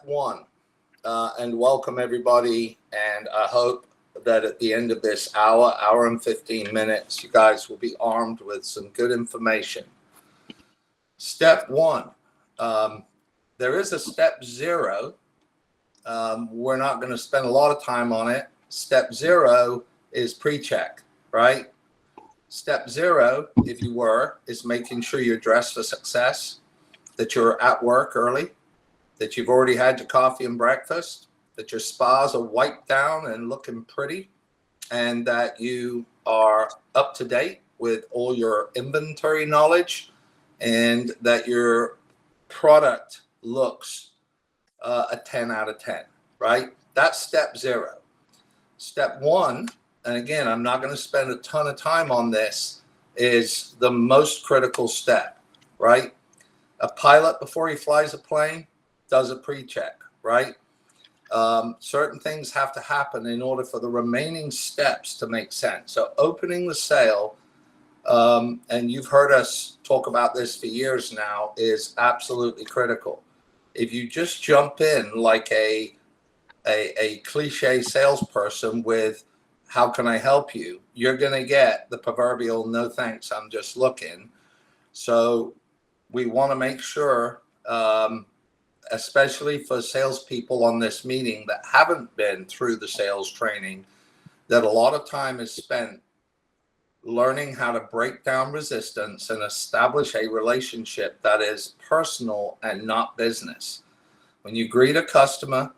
one. And welcome everybody. And I hope that at the end of this hour and 15 minutes, you guys will be armed with some good information. Step one, there is a step zero. We're not going to spend a lot of time on it. Step zero is pre-check, right? Step zero, if you were, is making sure you're dressed for success, that you're at work early, that you've already had your coffee and breakfast, that your spas are wiped down and looking pretty, and that you are up to date with all your inventory knowledge, and that your product looks a 10 out of 10, right? That's step zero. Step one, and again, I'm not going to spend a ton of time on this, is the most critical step, right? A pilot, before he flies a plane, does a pre-check, right? Certain things have to happen in order for the remaining steps to make sense. So opening the sale, and you've heard us talk about this for years now, is absolutely critical. If you just jump in like a cliche salesperson with, how can I help you? You're going to get the proverbial, no thanks, I'm just looking. So we want to make sure, especially for salespeople on this meeting that haven't been through the sales training, that a lot of time is spent learning how to break down resistance and establish a relationship that is personal and not business. When you greet a customer,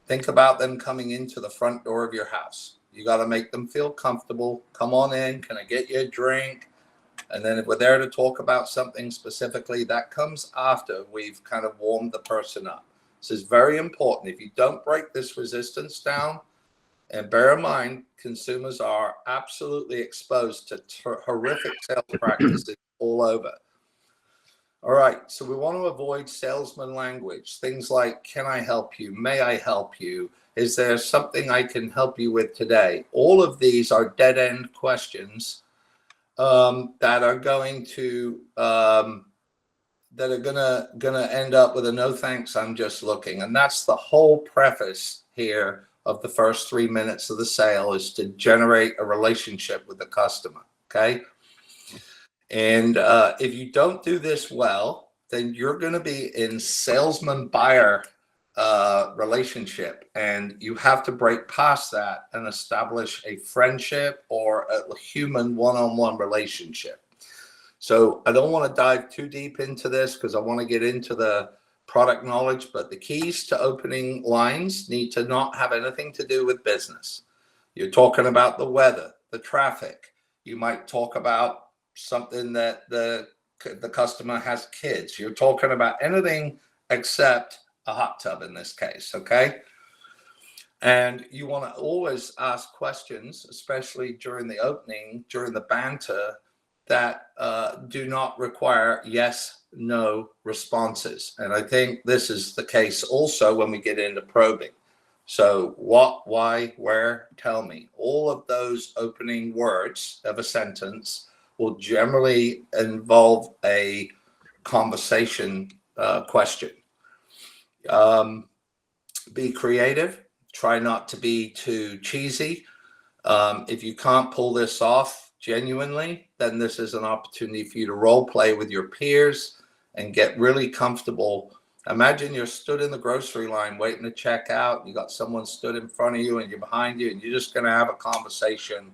think about them coming into the front door of your house. You got to make them feel comfortable. Come on in. Can I get you a drink? And then if we're there to talk about something specifically, that comes after we've kind of warmed the person up. This is very important. If you don't break this resistance down, and bear in mind, consumers are absolutely exposed to horrific sales practices all over. All right, so we want to avoid salesman language. Things like, can I help you? May I help you? Is there something I can help you with today? All of these are dead-end questions that are going to gonna end up with a no thanks, I'm just looking. And that's the whole preface here of the first 3 minutes of the sale, is to generate a relationship with the customer. Okay. And if you don't do this well, then you're going to be in salesman buyer relationship, and you have to break past that and establish a friendship or a human one-on-one relationship. So I don't want to dive too deep into this because I want to get into the product knowledge, but the keys to opening lines need to not have anything to do with business. You're talking about the weather, the traffic. You might talk about something that the customer has kids. You're talking about anything except a hot tub in this case, okay? And you want to always ask questions, especially during the opening, during the banter, that do not require yes, no responses. And I think this is the case also when we get into probing. So what, why, where, tell me. All of those opening words of a sentence will generally involve a conversation question. Be creative. Try not to be too cheesy. If you can't pull this off genuinely, then this is an opportunity for you to role play with your peers and get really comfortable. Imagine you're stood in the grocery line waiting to check out. You got someone stood in front of you and you're behind you, and you're just going to have a conversation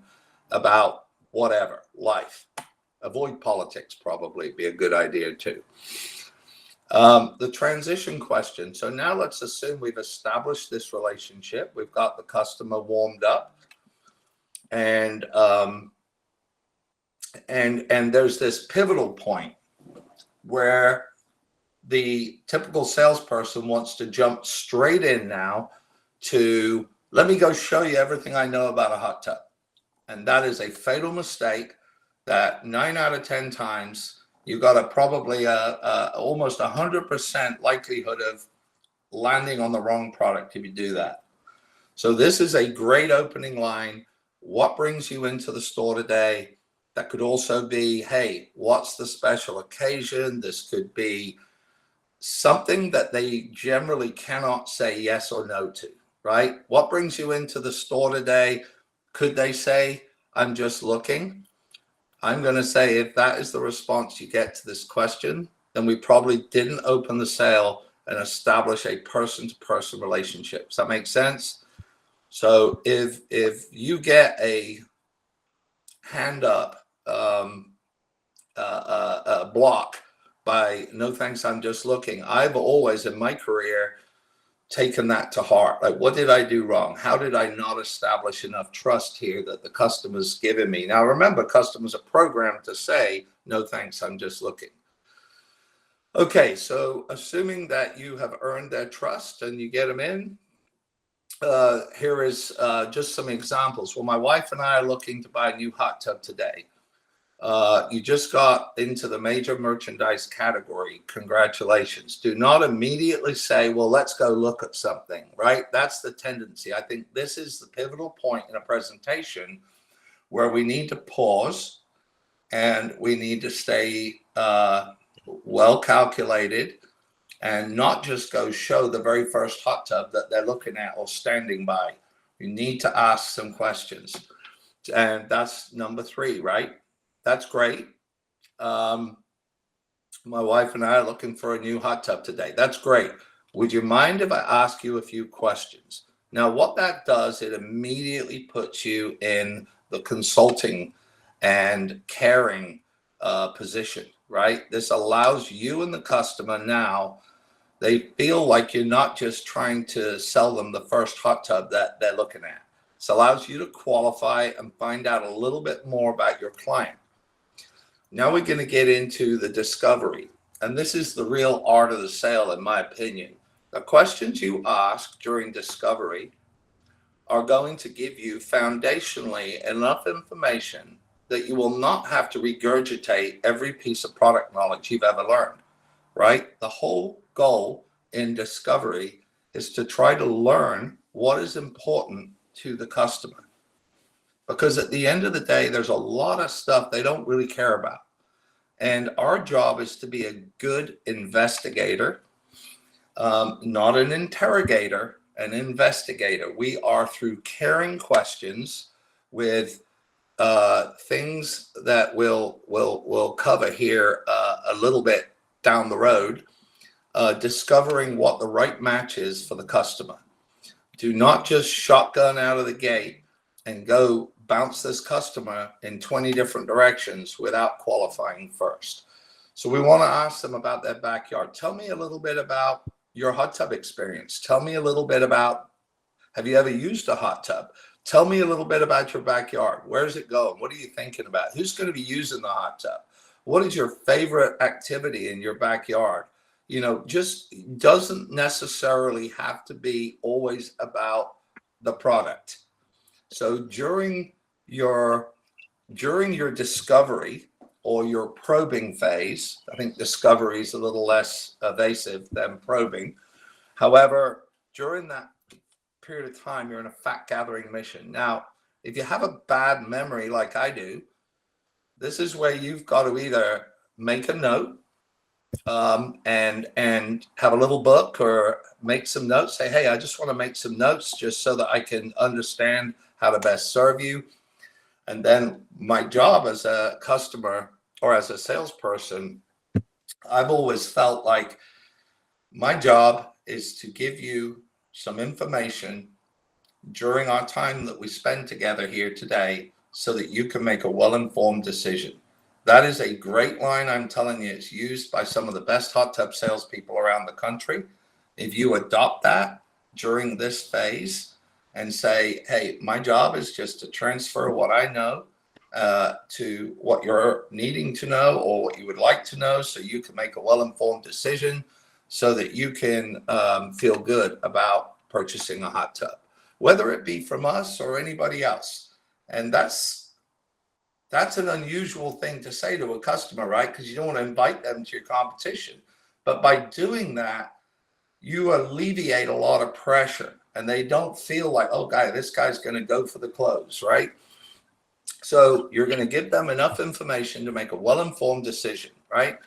about whatever, life. Avoid politics, probably be a good idea too. The transition question. So now let's assume we've established this relationship. We've got the customer warmed up, and there's this pivotal point where the typical salesperson wants to jump straight in now to, let me go show you everything I know about a hot tub. And that is a fatal mistake that 9 out of 10 times you got a probably almost 100% likelihood of landing on the wrong product if you do that. So this is a great opening line. What brings you into the store today? That could also be, hey, what's the special occasion? This could be, something that they generally cannot say yes or no to, right? What brings you into the store today? Could they say, I'm just looking? I'm going to say if that is the response you get to this question, then we probably didn't open the sale and establish a person-to-person relationship. Does that make sense? So if you get a hand up block by no thanks, I'm just looking, I've always in my career taken that to heart. Like, what did I do wrong? How did I not establish enough trust here that the customer's given me? Now, remember, customers are programmed to say, no thanks, I'm just looking. Okay, so assuming that you have earned their trust and you get them in, here is just some examples. Well, my wife and I are looking to buy a new hot tub today. You just got into the major merchandise category. Congratulations. Do not immediately say, well, let's go look at something, right? That's the tendency. I think this is the pivotal point in a presentation where we need to pause and we need to stay well calculated and not just go show the very first hot tub that they're looking at or standing by. You need to ask some questions. And that's number 3, right? That's great. My wife and I are looking for a new hot tub today. That's great. Would you mind if I ask you a few questions? Now, what that does, it immediately puts you in the consulting and caring position, right? This allows you and the customer now, they feel like you're not just trying to sell them the first hot tub that they're looking at. This allows you to qualify and find out a little bit more about your client. Now we're going to get into the discovery. And this is the real art of the sale, in my opinion. The questions you ask during discovery are going to give you foundationally enough information that you will not have to regurgitate every piece of product knowledge you've ever learned, right? The whole goal in discovery is to try to learn what is important to the customer. Because at the end of the day, there's a lot of stuff they don't really care about. And our job is to be a good investigator, not an interrogator, an investigator. We are through caring questions with things that we'll cover here a little bit down the road, discovering what the right match is for the customer. Do not just shotgun out of the gate and go bounce this customer in 20 different directions without qualifying first. So we want to ask them about their backyard. Tell me a little bit about your hot tub experience. Tell me a little bit about, have you ever used a hot tub? Tell me a little bit about your backyard. Where's it going? What are you thinking about? Who's going to be using the hot tub? What is your favorite activity in your backyard? You know, just doesn't necessarily have to be always about the product. So during your discovery or your probing phase, I think discovery is a little less evasive than probing. However, during that period of time, you're in a fact gathering mission. Now, if you have a bad memory like I do, this is where you've got to either make a note and have a little book or make some notes. Say, hey, I just want to make some notes just so that I can understand how to best serve you. And then my job as a customer or as a salesperson, I've always felt like my job is to give you some information during our time that we spend together here today so that you can make a well-informed decision. That is a great line. I'm telling you, it's used by some of the best hot tub salespeople around the country. If you adopt that during this phase and say, hey, my job is just to transfer what I know to what you're needing to know or what you would like to know so you can make a well-informed decision so that you can feel good about purchasing a hot tub, whether it be from us or anybody else. And that's an unusual thing to say to a customer, right? Because you don't want to invite them to your competition. But by doing that, you alleviate a lot of pressure and they don't feel like, oh, this guy's going to go for the close, right? So you're going to give them enough information to make a well-informed decision, right?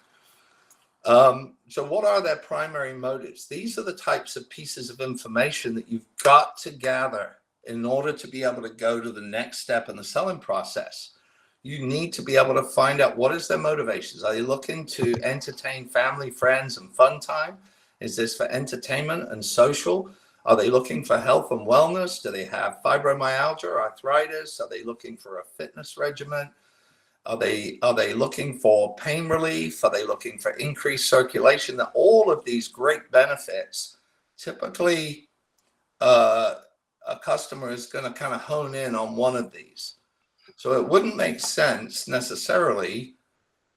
So what are their primary motives? These are the types of pieces of information that you've got to gather in order to be able to go to the next step in the selling process. You need to be able to find out what is their motivations. Are they looking to entertain family, friends, and fun time? Is this for entertainment and social? Are they looking for health and wellness? Do they have fibromyalgia, arthritis? Are they looking for a fitness regimen? Are they looking for pain relief? Are they looking for increased circulation? That all of these great benefits, typically a customer is going to kind of hone in on one of these. So it wouldn't make sense necessarily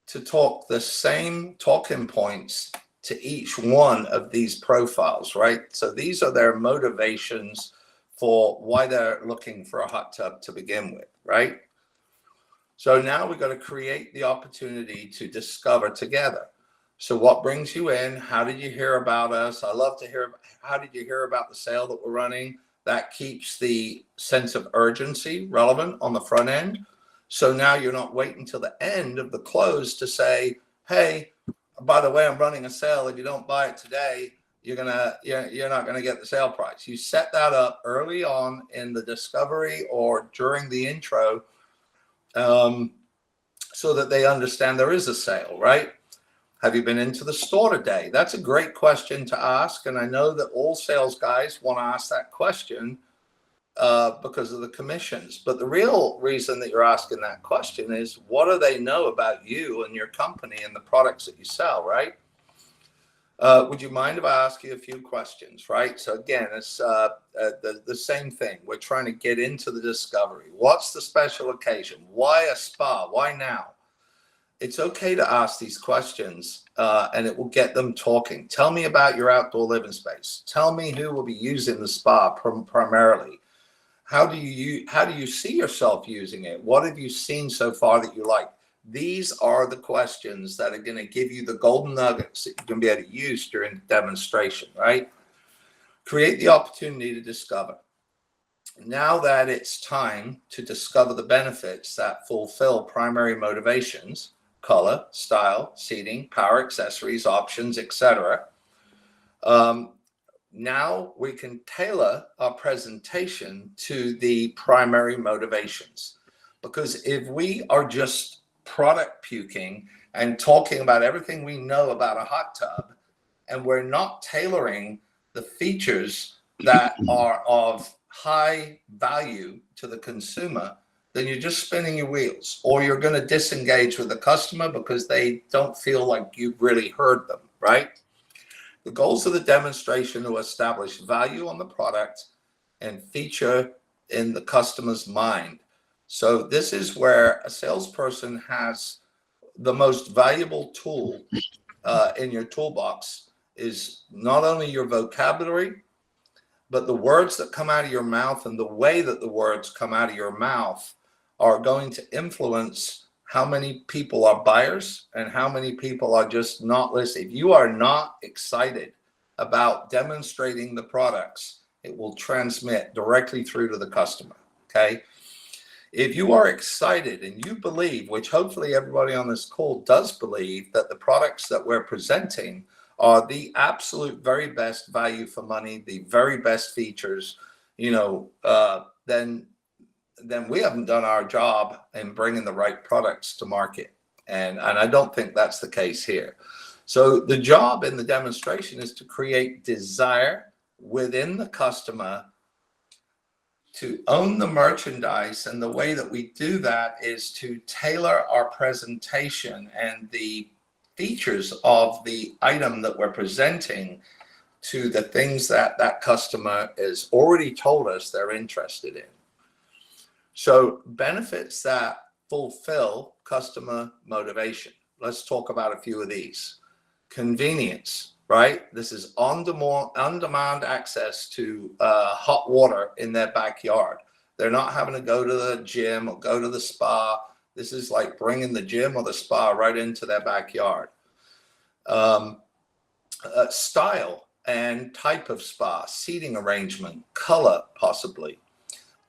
to talk the same talking points to each one of these profiles, right? So these are their motivations for why they're looking for a hot tub to begin with, right? So now we've got to create the opportunity to discover together. So what brings you in? How did you hear about us? I love to hear, how did you hear about the sale that we're running? That keeps the sense of urgency relevant on the front end. So now you're not waiting till the end of the close to say, hey, by the way, I'm running a sale. If you don't buy it today, you're not gonna get the sale price. You set that up early on in the discovery or during the intro, so that they understand there is a sale, right? Have you been into the store today? That's a great question to ask. And I know that all sales guys want to ask that question because of the commissions. But the real reason that you're asking that question is, what do they know about you and your company and the products that you sell, right? Would you mind if I ask you a few questions, right? So again, it's the same thing. We're trying to get into the discovery. What's the special occasion? Why a spa? Why now? It's okay to ask these questions and it will get them talking. Tell me about your outdoor living space. Tell me who will be using the spa primarily. How do you see yourself using it? What have you seen so far that you like? These are the questions that are going to give you the golden nuggets that you can be able to use during the demonstration, right? Create the opportunity to discover. Now that it's time to discover the benefits that fulfill primary motivations, color, style, seating, power, accessories, options, etc. Now we can tailor our presentation to the primary motivations. Because if we are just product puking and talking about everything we know about a hot tub, and we're not tailoring the features that are of high value to the consumer, then you're just spinning your wheels, or you're going to disengage with the customer because they don't feel like you've really heard them, right? The goals of the demonstration are to establish value on the product and feature in the customer's mind. So this is where a salesperson has the most valuable tool in your toolbox is not only your vocabulary, but the words that come out of your mouth and the way that the words come out of your mouth are going to influence how many people are buyers and how many people are just not listening. If you are not excited about demonstrating the products, it will transmit directly through to the customer, okay? If you are excited and you believe, which hopefully everybody on this call does believe, that the products that we're presenting are the absolute very best value for money, the very best features, then we haven't done our job in bringing the right products to market. And I don't think that's the case here. So the job in the demonstration is to create desire within the customer to own the merchandise. And the way that we do that is to tailor our presentation and the features of the item that we're presenting to the things that that customer has already told us they're interested in. So benefits that fulfill customer motivation. Let's talk about a few of these. Convenience, right? This is on-demand access to hot water in their backyard. They're not having to go to the gym or go to the spa. This is like bringing the gym or the spa right into their backyard. Style and type of spa, seating arrangement, color possibly,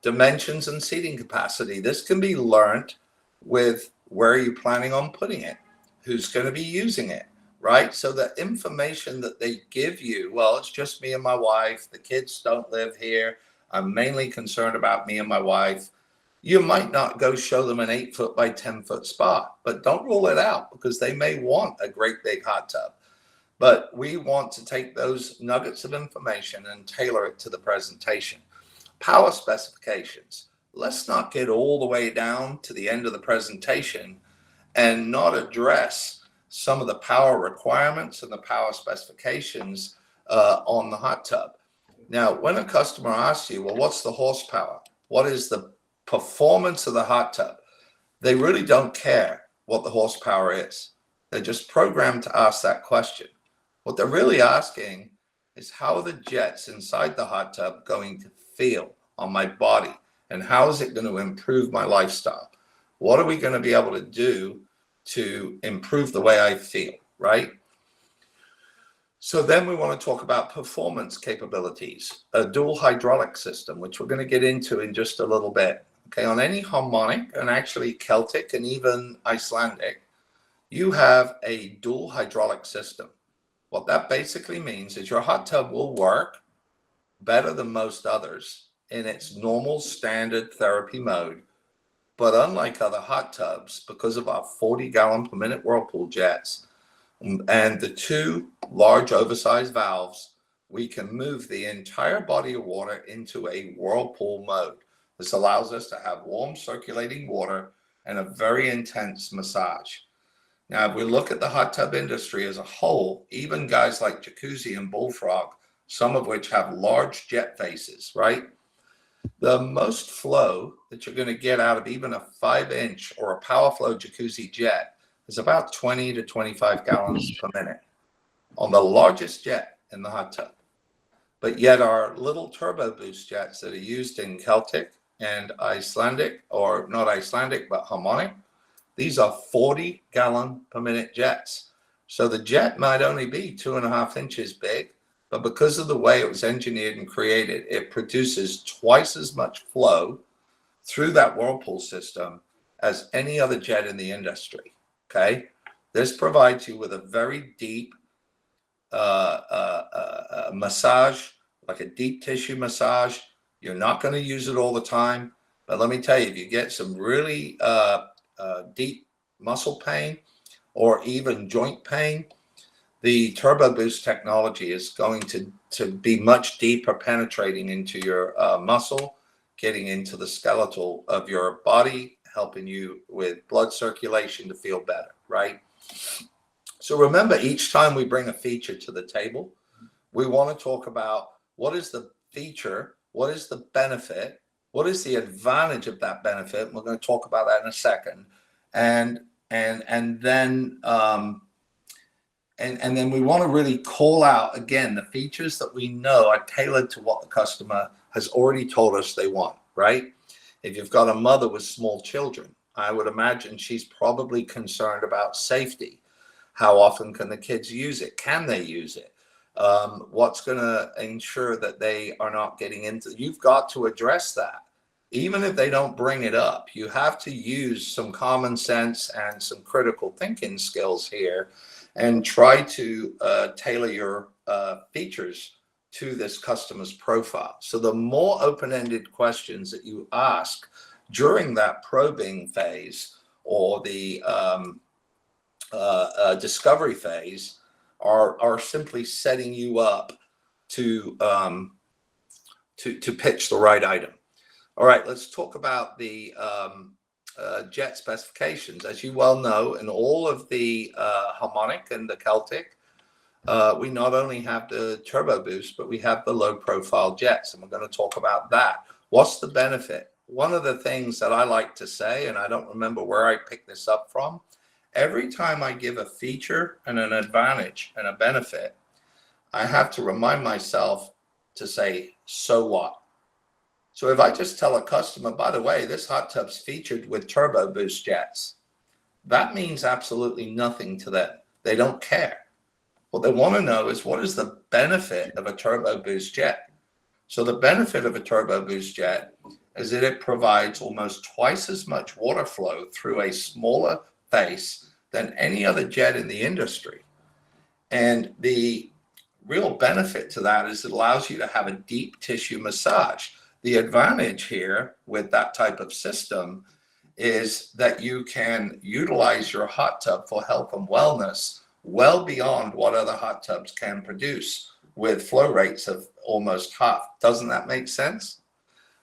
dimensions and seating capacity. This can be learned with where are you planning on putting it? Who's going to be using it? right? So the information that they give you, well, it's just me and my wife. The kids don't live here. I'm mainly concerned about me and my wife. You might not go show them an 8-foot by 10-foot spa, but don't rule it out because they may want a great big hot tub. But we want to take those nuggets of information and tailor it to the presentation. Power specifications. Let's not get all the way down to the end of the presentation and not address some of the power requirements and the power specifications on the hot tub. Now, when a customer asks you, well, what's the horsepower? What is the performance of the hot tub? They really don't care what the horsepower is. They're just programmed to ask that question. What they're really asking is, how are the jets inside the hot tub going to feel on my body? And how is it going to improve my lifestyle? What are we going to be able to do to improve the way I feel, right? So then we want to talk about performance capabilities, a dual hydraulic system, which we're going to get into in just a little bit. Okay, on any harmonic, and actually Celtic and even Icelandic, you have a dual hydraulic system. What that basically means is your hot tub will work better than most others in its normal standard therapy mode. But unlike other hot tubs, because of our 40-gallon per minute Whirlpool jets and the two large oversized valves, we can move the entire body of water into a Whirlpool mode. This allows us to have warm circulating water and a very intense massage. Now, if we look at the hot tub industry as a whole, even guys like Jacuzzi and Bullfrog, some of which have large jet faces, right? The most flow that you're going to get out of even a 5-inch or a power flow jacuzzi jet is about 20 to 25 gallons per minute on the largest jet in the hot tub. But yet our little turbo boost jets that are used in Celtic and Icelandic, or not Icelandic, but harmonic, these are 40-gallon per minute jets. So the jet might only be 2.5 inches big, but because of the way it was engineered and created, it produces twice as much flow through that Whirlpool system as any other jet in the industry. Okay, this provides you with a very deep massage, like a deep tissue massage. You're not going to use it all the time, but let me tell you, if you get some really deep muscle pain or even joint pain, the Turbo Boost technology is going to be much deeper, penetrating into your muscle, getting into the skeletal of your body, helping you with blood circulation to feel better, right? So remember, each time we bring a feature to the table, we want to talk about what is the feature, what is the benefit, what is the advantage of that benefit. We're going to talk about that in a second, and then we want to really call out again the features that we know are tailored to what the customer has already told us they want, right? If you've got a mother with small children, I would imagine she's probably concerned about safety. How often can the kids use it? Can they use it? What's going to ensure that they are not getting into? You've got to address that. Even if they don't bring it up, you have to use some common sense and some critical thinking skills here and try to tailor your features to this customer's profile. So the more open-ended questions that you ask during that probing phase or the discovery phase are simply setting you up to pitch the right item. All right, let's talk about the jet specifications. As you well know, in all of the harmonic and the Celtic, we not only have the turbo boost, but we have the low profile jets, and we're going to talk about that. What's the benefit? One of the things that I like to say, and I don't remember where I picked this up from, every time I give a feature and an advantage and a benefit, I have to remind myself to say, so what? So if I just tell a customer, by the way, this hot tub's featured with turbo boost jets, that means absolutely nothing to them. They don't care. What they want to know is, what is the benefit of a turbo boost jet? So the benefit of a turbo boost jet is that it provides almost twice as much water flow through a smaller face than any other jet in the industry. And the real benefit to that is it allows you to have a deep tissue massage. The advantage here with that type of system is that you can utilize your hot tub for health and wellness well beyond what other hot tubs can produce with flow rates of almost half. Doesn't that make sense?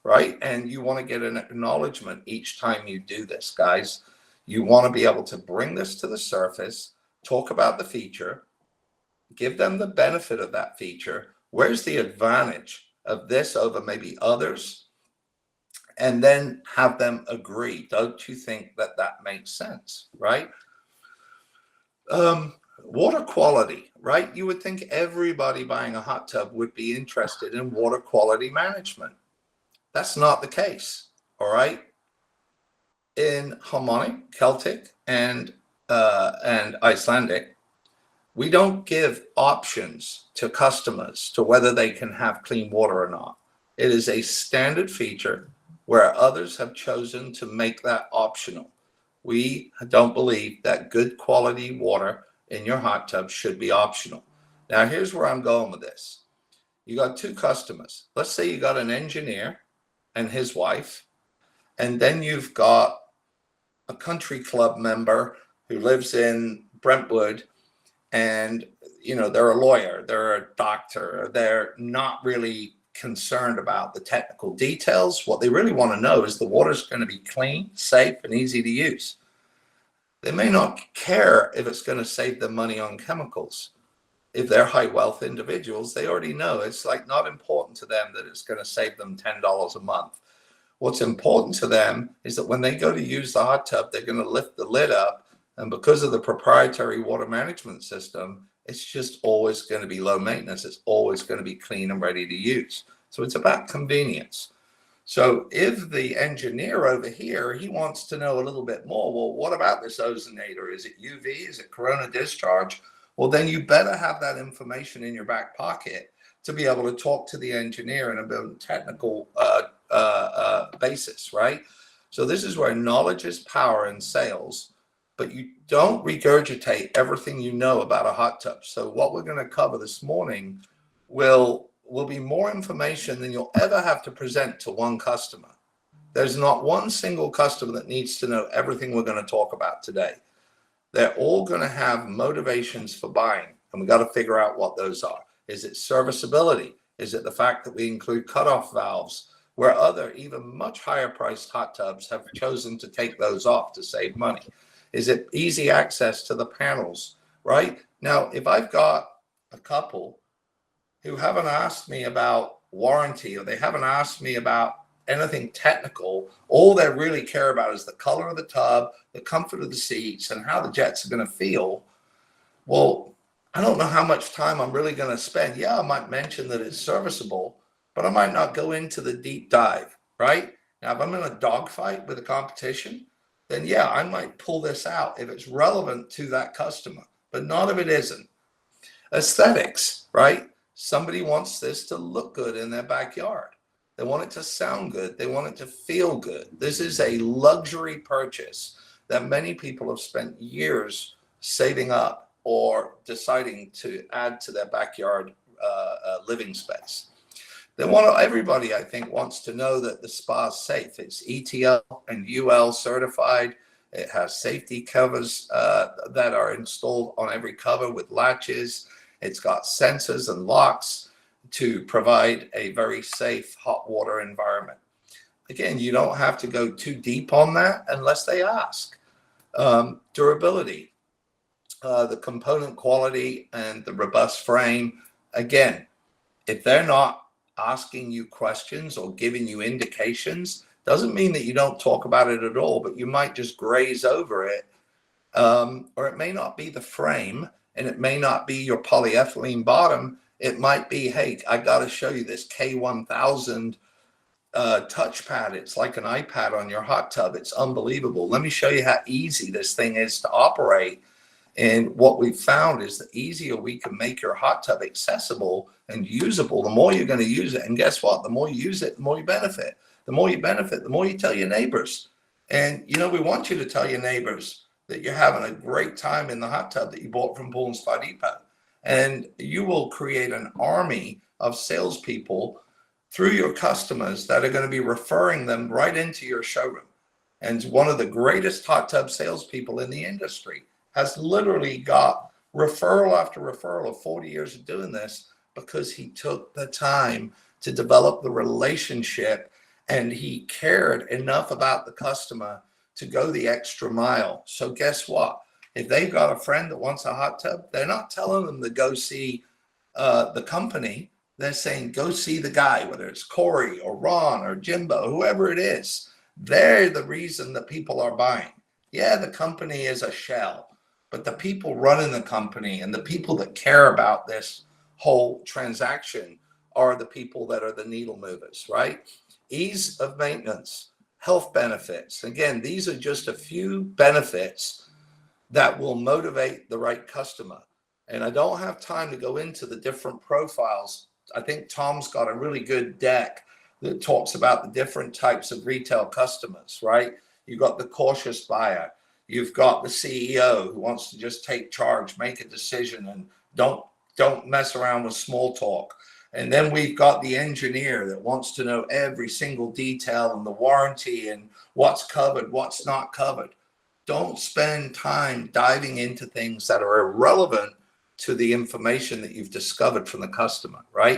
Right? And you want to get an acknowledgement each time you do this, guys. You want to be able to bring this to the surface, talk about the feature, give them the benefit of that feature. Where's the advantage of this over maybe others? And then have them agree. Don't you think that that makes sense, right? Water quality, right? You would think everybody buying a hot tub would be interested in water quality management. That's not the case, all right? In Harmonic, Celtic, and Icelandic, we don't give options to customers to whether they can have clean water or not. It is a standard feature where others have chosen to make that optional. We don't believe that good quality water in your hot tub should be optional. Now, here's where I'm going with this. You got two customers. Let's say you got an engineer and his wife, and then you've got a country club member who lives in Brentwood, and they're a lawyer, they're a doctor, they're not really concerned about the technical details. What they really want to know is the water's going to be clean, safe, and easy to use. They may not care if it's going to save them money on chemicals. If they're high wealth individuals, they already know it's like not important to them that it's going to save them $10 a month. What's important to them is that when they go to use the hot tub, they're going to lift the lid up, and because of the proprietary water management system, it's just always going to be low maintenance. It's always going to be clean and ready to use. So it's about convenience. So if the engineer over here, he wants to know a little bit more, well, what about this ozonator? Is it UV? Is it corona discharge? Well, then you better have that information in your back pocket to be able to talk to the engineer in a technical basis, right? So this is where knowledge is power in sales, but you don't regurgitate everything you know about a hot tub. So what we're going to cover this morning will be more information than you'll ever have to present to one customer. There's not one single customer that needs to know everything we're going to talk about today. They're all going to have motivations for buying, and we got to figure out what those are. Is it serviceability? Is it the fact that we include cutoff valves, where other, even much higher priced hot tubs have chosen to take those off to save money? Is it easy access to the panels, right? Now, if I've got a couple who haven't asked me about warranty, or they haven't asked me about anything technical, all they really care about is the color of the tub, the comfort of the seats, and how the jets are going to feel. Well, I don't know how much time I'm really going to spend. Yeah, I might mention that it's serviceable, but I might not go into the deep dive, right? Now, if I'm in a dogfight with a competition, then yeah, I might pull this out if it's relevant to that customer, but not if it isn't. Aesthetics, right? Somebody wants this to look good in their backyard. They want it to sound good. They want it to feel good. This is a luxury purchase that many people have spent years saving up or deciding to add to their backyard living space. Everybody, I think, wants to know that the spa is safe. It's ETL and UL certified. It has safety covers that are installed on every cover with latches. It's got sensors and locks to provide a very safe hot water environment. Again, you don't have to go too deep on that unless they ask. Durability, the component quality, and the robust frame. Again, if they're not asking you questions or giving you indications, doesn't mean that you don't talk about it at all, but you might just graze over it. Or it may not be the frame, and it may not be your polyethylene bottom. It might be, hey, I got to show you this K1000 touchpad. It's like an iPad on your hot tub. It's unbelievable. Let me show you how easy this thing is to operate. And what we've found is the easier we can make your hot tub accessible and usable, the more you're going to use it. And guess what? The more you use it, the more you benefit. The more you benefit, the more you tell your neighbors. And, we want you to tell your neighbors that you're having a great time in the hot tub that you bought from Pool & Spa Depot. And you will create an army of salespeople through your customers that are going to be referring them right into your showroom. And one of the greatest hot tub salespeople in the industry has literally got referral after referral of 40 years of doing this because he took the time to develop the relationship and he cared enough about the customer to go the extra mile. So guess what? If they've got a friend that wants a hot tub, they're not telling them to go see the company. They're saying, go see the guy, whether it's Corey or Ron or Jimbo, whoever it is. They're the reason that people are buying. Yeah, the company is a shell, but the people running the company and the people that care about this whole transaction are the people that are the needle movers, right? Ease of maintenance, health benefits. Again, these are just a few benefits that will motivate the right customer. And I don't have time to go into the different profiles. I think Tom's got a really good deck that talks about the different types of retail customers, right? You've got the cautious buyer. You've got the CEO who wants to just take charge, make a decision, and don't mess around with small talk. And then we've got the engineer that wants to know every single detail and the warranty and what's covered, what's not covered. Don't spend time diving into things that are irrelevant to the information that you've discovered from the customer, right?